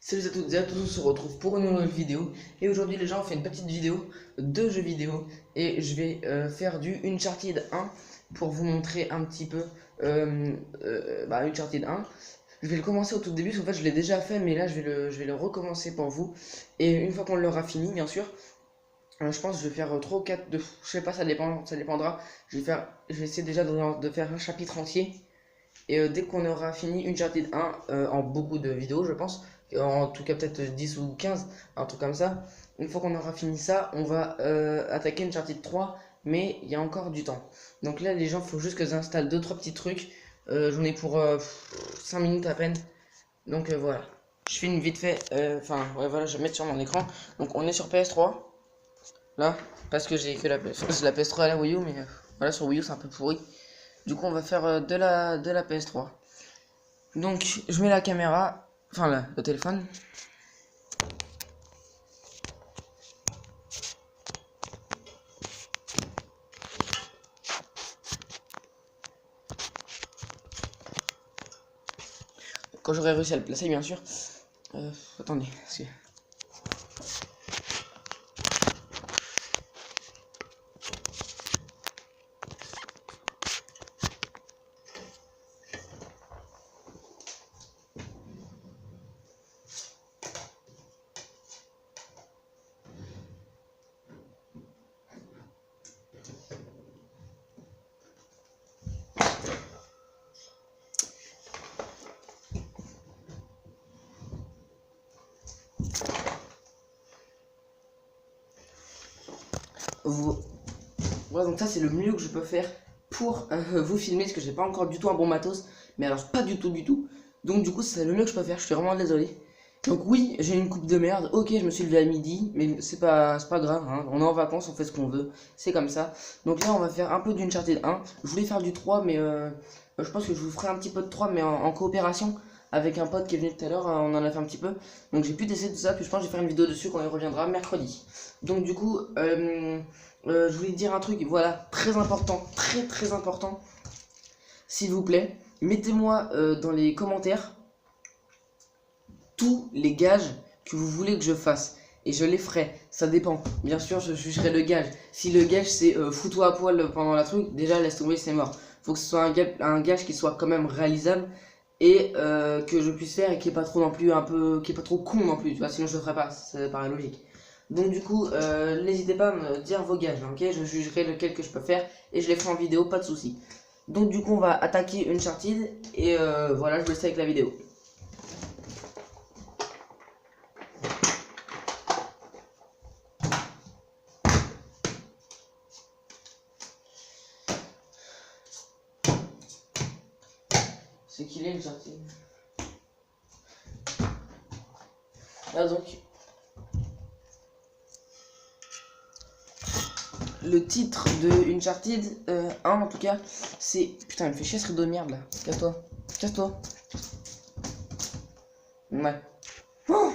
Salut à toutes et à tous, on se retrouve pour une nouvelle vidéo. Et aujourd'hui les gens, on fait une petite vidéo de jeux vidéo. Et je vais faire du Uncharted 1 pour vous montrer un petit peu Uncharted 1. Je vais le commencer au tout début, parce qu'en fait je l'ai déjà fait, mais là je vais le recommencer pour vous. Et une fois qu'on l'aura fini, bien sûr, je pense que je vais faire 3 ou 4 de... Je sais pas, ça dépendra. Je vais essayer déjà de faire un chapitre entier. Et dès qu'on aura fini Uncharted 1 en beaucoup de vidéos, je pense, en tout cas peut-être 10 ou 15, un truc comme ça, une fois qu'on aura fini ça, on va attaquer Uncharted 3, mais il y a encore du temps. Donc là, les gens, il faut juste que j'installe 2-3 petits trucs. J'en ai pour 5 minutes à peine. Donc voilà. Je filme vite fait. Enfin, ouais, voilà, je vais mettre sur mon écran. Donc on est sur PS3. Là, parce que j'ai que la PS3 à la Wii U, mais voilà, sur Wii U c'est un peu pourri. Du coup, on va faire de la PS3. Donc, je mets la caméra, enfin le téléphone. Quand j'aurai réussi à le placer, bien sûr. Attendez, voilà, donc ça c'est le mieux que je peux faire pour vous filmer, parce que j'ai pas encore du tout un bon matos, mais alors pas du tout. Donc du coup c'est le mieux que je peux faire, je suis vraiment désolé. Donc oui, j'ai une coupe de merde, ok, je me suis levé à midi, mais c'est pas grave, hein. On est en vacances, on fait ce qu'on veut, c'est comme ça. Donc là on va faire un peu d'Uncharted 1, je voulais faire du 3, mais je pense que je vous ferai un petit peu de 3, mais en coopération, avec un pote qui est venu tout à l'heure, on en a fait un petit peu. Donc j'ai pu tester tout ça, puis je pense que je vais faire une vidéo dessus quand il reviendra mercredi. Donc du coup, je voulais dire un truc, voilà, très important, très important. S'il vous plaît, mettez-moi dans les commentaires tous les gages que vous voulez que je fasse. Et je les ferai, ça dépend. Bien sûr, je jugerai le gage. Si le gage c'est fous-toi à poil pendant la truc, déjà laisse tomber, c'est mort. Faut que ce soit un gage qui soit quand même réalisable et que je puisse faire et qui est pas trop non plus qui est pas trop con non plus, tu vois, sinon je le ferai pas, ça paraît logique. Donc du coup, n'hésitez pas à me dire vos gages, ok, je jugerai lequel que je peux faire et je les ferai en vidéo, pas de soucis. Donc du coup, on va attaquer Uncharted et voilà, je vous laisse avec la vidéo. C'est qu'il est Uncharted. Là donc, le titre de Uncharted 1 en tout cas, c'est... Putain, il me fait chier ce rideau de merde là. Casse-toi. Casse-toi. Ouais. Oh,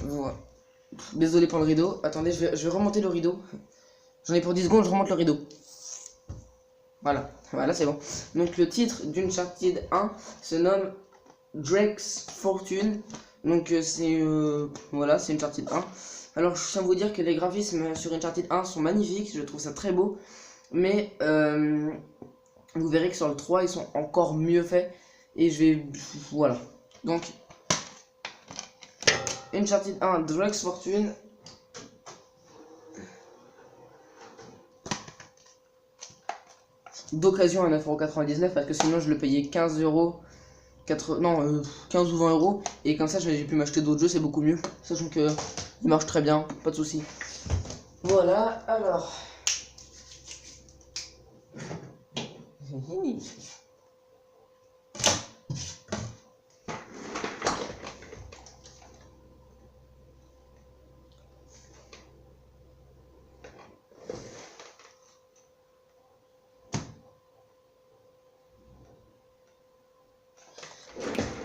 voilà. Désolé pour le rideau. Attendez, je vais remonter le rideau. J'en ai pour 10 secondes, je remonte le rideau. Voilà, voilà c'est bon. Donc le titre d'Uncharted 1 se nomme Drake's Fortune. Donc voilà, c'est Uncharted 1. Alors je tiens à vous dire que les graphismes sur Uncharted 1 sont magnifiques, je trouve ça très beau. Mais vous verrez que sur le 3 ils sont encore mieux faits. Et je vais... Voilà. Donc Uncharted 1 Drake's Fortune. D'occasion à 9,99€ parce que sinon je le payais 15€, 15 ou 20€, et comme ça j'ai pu m'acheter d'autres jeux, c'est beaucoup mieux, sachant que il marche très bien, pas de soucis. Voilà, alors.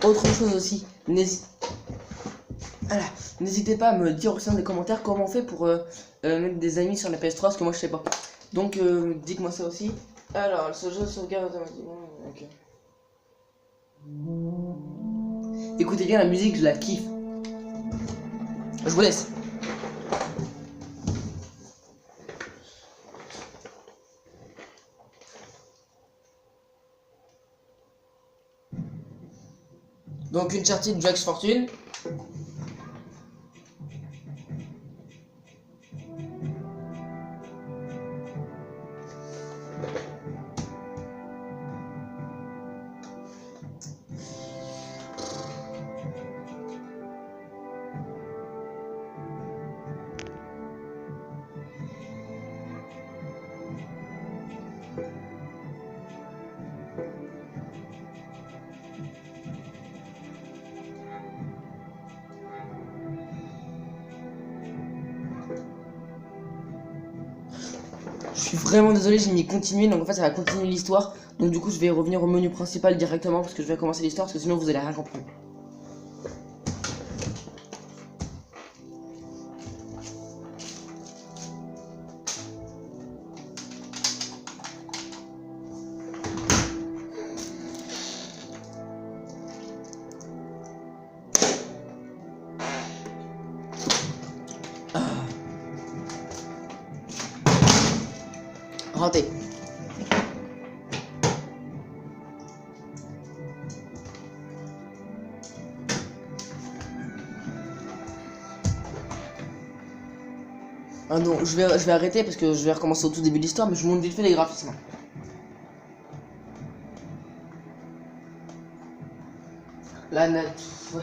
Autre chose aussi, n'hésitez pas à me dire aussi dans les commentaires comment on fait pour mettre des amis sur la PS3, parce que moi je sais pas. Donc dites-moi ça aussi. Alors, ce jeu sauvegarde automatiquement. Ok. Écoutez bien la musique, je la kiffe. Je vous laisse. Donc Uncharted Drake's Fortune. Je suis vraiment désolé, j'ai mis continuer, donc en fait ça va continuer l'histoire. Donc du coup je vais revenir au menu principal directement parce que je vais commencer l'histoire parce que sinon vous allez rien comprendre. Raté. Ah non, je vais arrêter parce que je vais recommencer au tout début de l'histoire, mais je vous montre vite fait les graphismes. La nature. Ouais.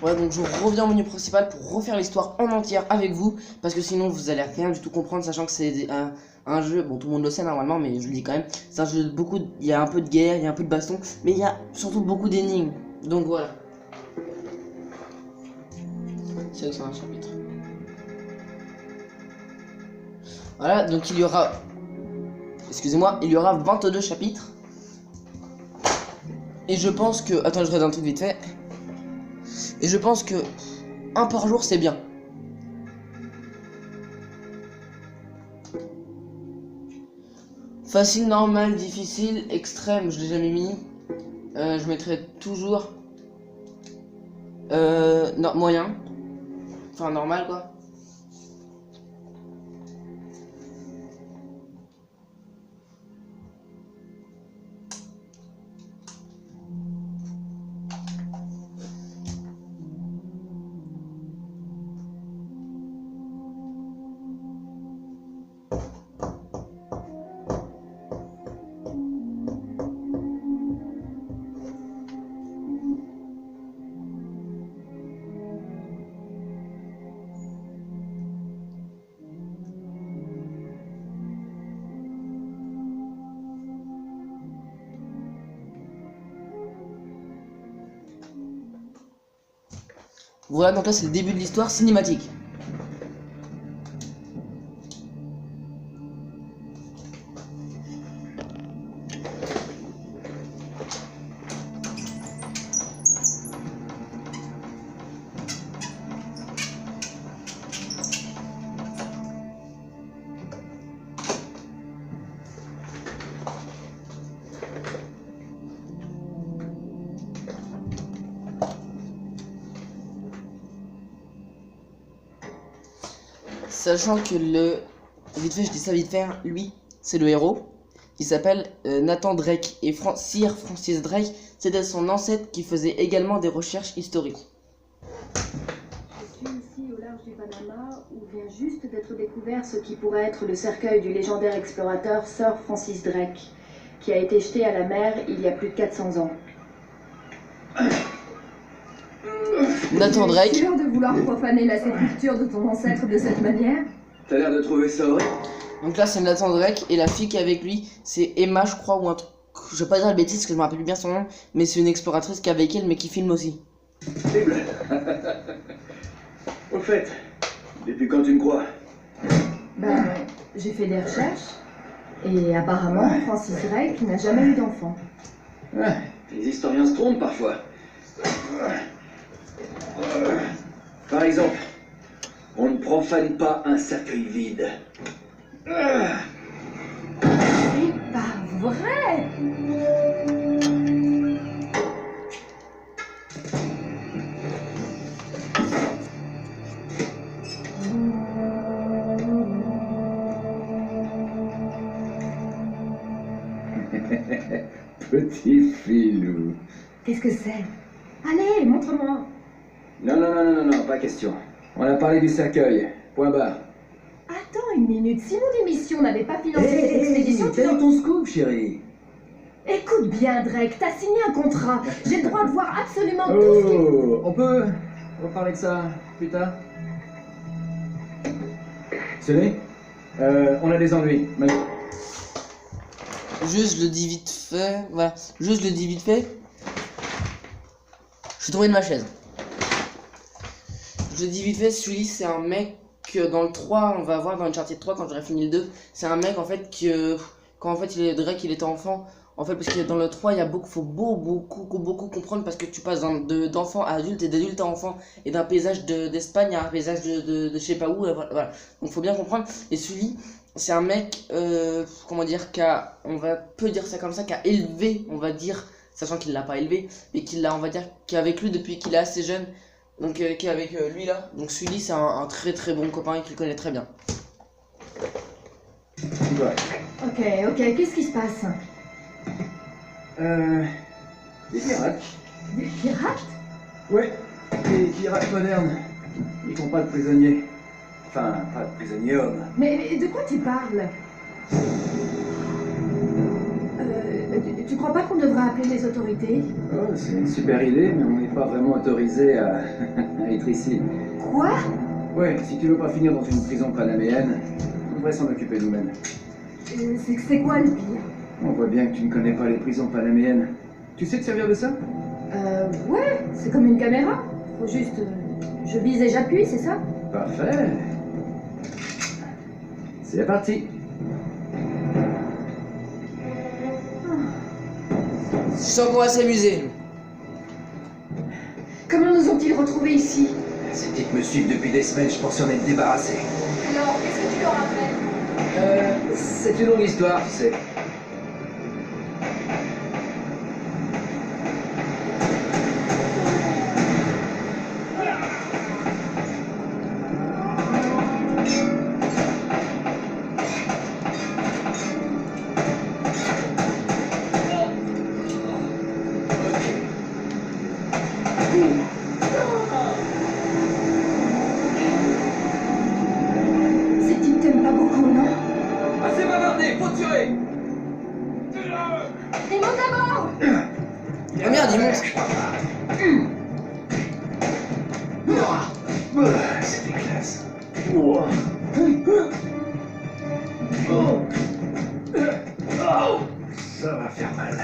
Ouais, donc je reviens au menu principal pour refaire l'histoire en entière avec vous, parce que sinon vous allez rien du tout comprendre, sachant que c'est un jeu, bon tout le monde le sait normalement, mais je le dis quand même, c'est un jeu de beaucoup, il y a un peu de guerre, il y a un peu de baston, mais il y a surtout beaucoup d'énigmes, donc voilà. C'est un chapitre. Voilà, donc il y aura, excusez-moi, il y aura 22 chapitres, et je pense que, attends je regarde un truc vite fait. Et je pense que un par jour c'est bien. Facile, normal, difficile, extrême, je l'ai jamais mis. Je mettrai toujours non, moyen. Enfin normal quoi. Voilà, donc là c'est le début de l'histoire cinématique. Sachant que vite fait, je dis ça vite fait, hein, lui, c'est le héros, qui s'appelle Nathan Drake. Et Sir Francis Drake, c'était son ancêtre qui faisait également des recherches historiques. Je suis ici au large du Panama, où vient juste d'être découvert ce qui pourrait être le cercueil du légendaire explorateur Sir Francis Drake, qui a été jeté à la mer il y a plus de 400 ans. Nathan Drake. Tu es sûr de vouloir profaner la sépulture de ton ancêtre de cette manière? T'as l'air de trouver ça horrible. Donc là c'est Nathan Drake et la fille qui est avec lui c'est Emma je crois ou un truc. Je vais pas dire la bêtise parce que je me rappelle plus bien son nom, mais c'est une exploratrice qui est avec elle mais qui filme aussi. Cible. Au fait, depuis quand tu me crois? Ben, j'ai fait des recherches, et apparemment Francis Drake n'a jamais eu d'enfant. Ouais, les historiens se trompent parfois. Par exemple, on ne profane pas un cercueil vide. C'est pas vrai! Petit filou. Qu'est-ce que c'est? Allez, montre-moi. Non, pas question. On a parlé du cercueil. Point barre. Attends une minute, si mon émission n'avait pas financé cette expédition, tu quel est n'aurais- ton scoop, chérie? Écoute bien, Drake, t'as signé un contrat. J'ai le droit de voir absolument tout ce qui... Oh, on peut reparler de ça plus tard? Sully, on a des ennuis. Juste, je le dis vite fait. Voilà. Juste, je le dis vite fait. Je suis tombé de ma chaise. Je le dis vite fait, Sully, c'est un mec que dans le 3, on va voir dans Uncharted 3 quand j'aurai fini le 2. C'est un mec en fait que quand en fait Drake il était enfant. En fait, parce que dans le 3, il y a beaucoup, faut beaucoup comprendre parce que tu passes d'enfant à adulte et d'adulte à enfant et d'un paysage d'Espagne à un paysage de je sais pas où. Voilà. Donc, faut bien comprendre. Et Sully, c'est un mec, comment dire, peut dire ça comme ça, qui a élevé, on va dire, sachant qu'il l'a pas élevé, mais qu'il l'a, on va dire, qui est avec lui depuis qu'il est assez jeune. Donc, qui est avec lui là. Donc, Sully, c'est un très très bon copain et qu'il connaît très bien. Ok, qu'est-ce qui se passe? Des pirates. Des pirates? Ouais, des pirates modernes. Ils font pas de prisonniers. Enfin, pas de prisonniers hommes. Mais de quoi tu parles? Tu crois pas qu'on devrait appeler les autorités? Oh, c'est une super idée, mais on n'est pas vraiment autorisé à être ici. Quoi? Ouais, si tu veux pas finir dans une prison panaméenne, on devrait s'en occuper nous-mêmes. C'est quoi le pire? On voit bien que tu ne connais pas les prisons panaméennes. Tu sais te servir de ça? Ouais, c'est comme une caméra. Faut juste... je vise et j'appuie, c'est ça? Parfait. C'est parti. Je sens qu'on va s'amuser. Comment nous ont-ils retrouvés ici? Ces types me suivent depuis des semaines, je pensais en être débarrassé. Alors, qu'est-ce que tu leur as fait? C'est une longue histoire, tu sais. Ces types t'aiment pas beaucoup, non? Assez bavardé, faut tirer. Ils montent d'abord! Ah merde, il monte. C'était classe. Ça va faire mal.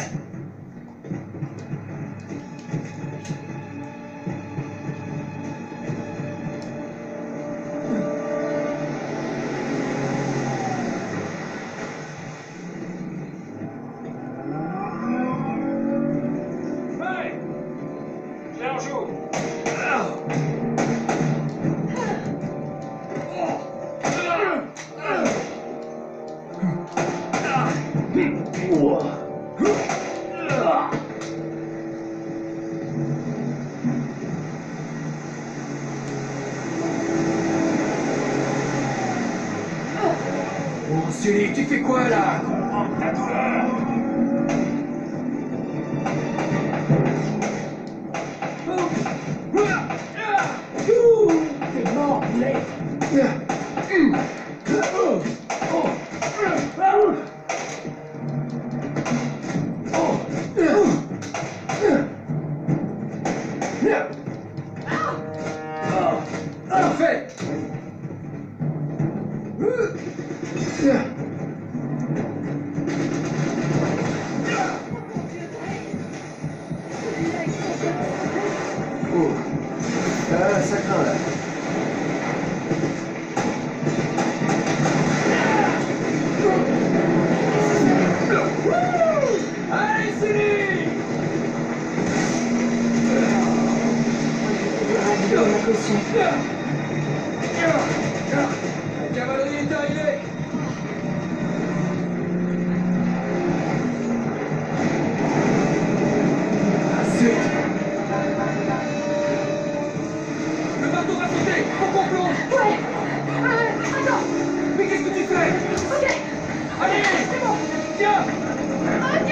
Hey! Claire joue! Oh, Sully, tu fais quoi là? Comprends ta douleur! T'es mort, Blake. Parfait. Oh. Ah, ça craint là. Allez, Sully! précautions. La cavalerie est arrivée. Ensuite. Le bateau va sauter. Faut qu'on plonge. Ouais. Attends. Mais qu'est-ce que tu fais? Ok. Allez, C'est bon. tiens. Ok.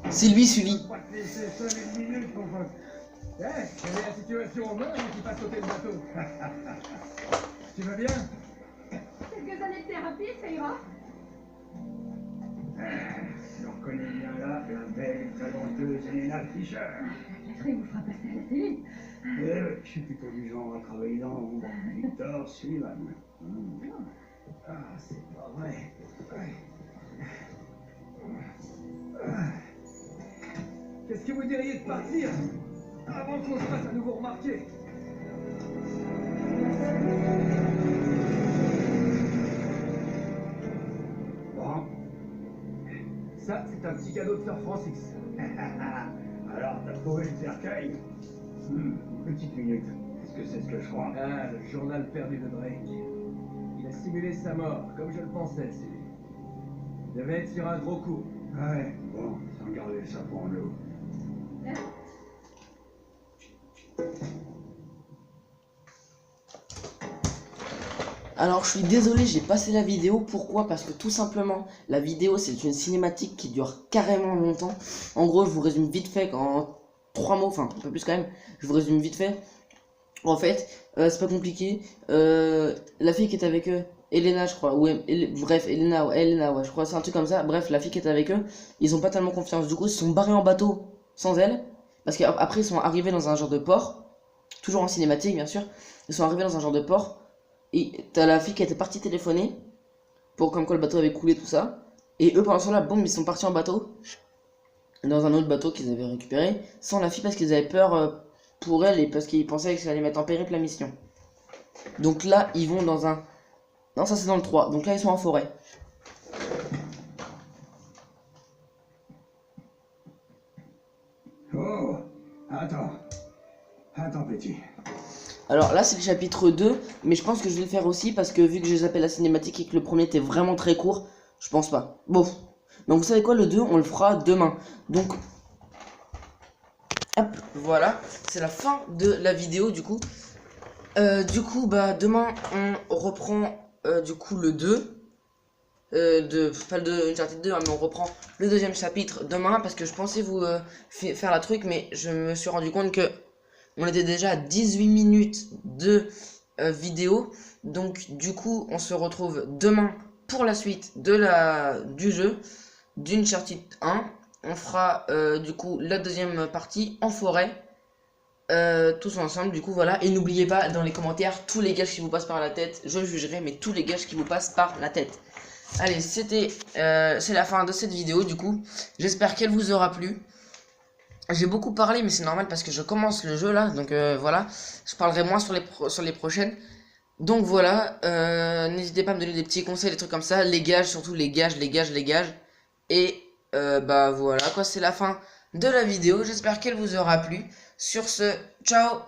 C'est lui, celui. Pas te laisser seul une minute, mon pote. Eh, quelle est la situation au moins qui passe sauter le bateau? Tu vas bien? Quelques années de thérapie, ça ira. Je reconnais bien là la belle talenteuse Elena Fischer. Catherine vous fera passer à la télé. Eh oui, je suis plutôt du genre à travailler dans l'ombre. Victor Sullivan. Ah, c'est pas vrai. Ouais. Qu'est-ce que vous diriez de partir avant qu'on se fasse à nouveau remarquer? Bon. Ça, c'est un petit cadeau de Sir Francis. Alors, t'as trouvé le cercueil? Petite minute. Est-ce que c'est ce que je crois? Ah, le journal perdu de Drake. Il a simulé sa mort, comme je le pensais, c'est lui. Il devait être sur un gros coup. Ouais, bon, sans garder ça pour nous. Alors je suis désolé, j'ai passé la vidéo. Pourquoi? Parce que tout simplement, la vidéo c'est une cinématique qui dure carrément longtemps. En gros, je vous résume vite fait en 3 mots, enfin un peu plus quand même. Je vous résume vite fait. En fait, c'est pas compliqué. La fille qui est avec eux, Elena je crois, bref, Elena, ouais, je crois c'est un truc comme ça. Bref, la fille qui est avec eux, ils ont pas tellement confiance. Du coup, ils se sont barrés en bateau sans elle. Parce qu'après, ils sont arrivés dans un genre de port. Toujours en cinématique, bien sûr. Ils sont arrivés dans un genre de port. Et t'as la fille qui était partie téléphoner. Pour comme quoi le bateau avait coulé, tout ça. Et eux, pendant ce temps-là, boum, ils sont partis en bateau. Dans un autre bateau qu'ils avaient récupéré. Sans la fille parce qu'ils avaient peur pour elle. Et parce qu'ils pensaient que ça allait mettre en péril la mission. Donc là, ils vont dans un... Non, ça c'est dans le 3. Donc là, ils sont en forêt. Oh, attends petit. Alors là c'est le chapitre 2, mais je pense que je vais le faire aussi parce que vu que j'ai zappé la cinématique et que le premier était vraiment très court, je pense pas. Bon, donc vous savez quoi, le 2 on le fera demain. Donc, hop, voilà, c'est la fin de la vidéo du coup. Bah demain on reprend du coup le 2. Pas le 2, Uncharted 2, hein, mais on reprend le deuxième chapitre demain parce que je pensais vous faire la truc, mais je me suis rendu compte que on était déjà à 18 minutes de vidéo. Donc du coup on se retrouve demain pour la suite du jeu d'Uncharted 1. On fera du coup la deuxième partie en forêt, tous ensemble, du coup voilà. Et n'oubliez pas dans les commentaires tous les gages qui vous passent par la tête, je jugerai, mais tous les gages qui vous passent par la tête. Allez, c'est la fin de cette vidéo du coup. J'espère qu'elle vous aura plu. J'ai beaucoup parlé, mais c'est normal parce que je commence le jeu là, donc voilà. Je parlerai moins sur les prochaines. Donc voilà, n'hésitez pas à me donner des petits conseils, des trucs comme ça. Les gages, surtout les gages. Et bah voilà quoi, c'est la fin de la vidéo. J'espère qu'elle vous aura plu. Sur ce, ciao!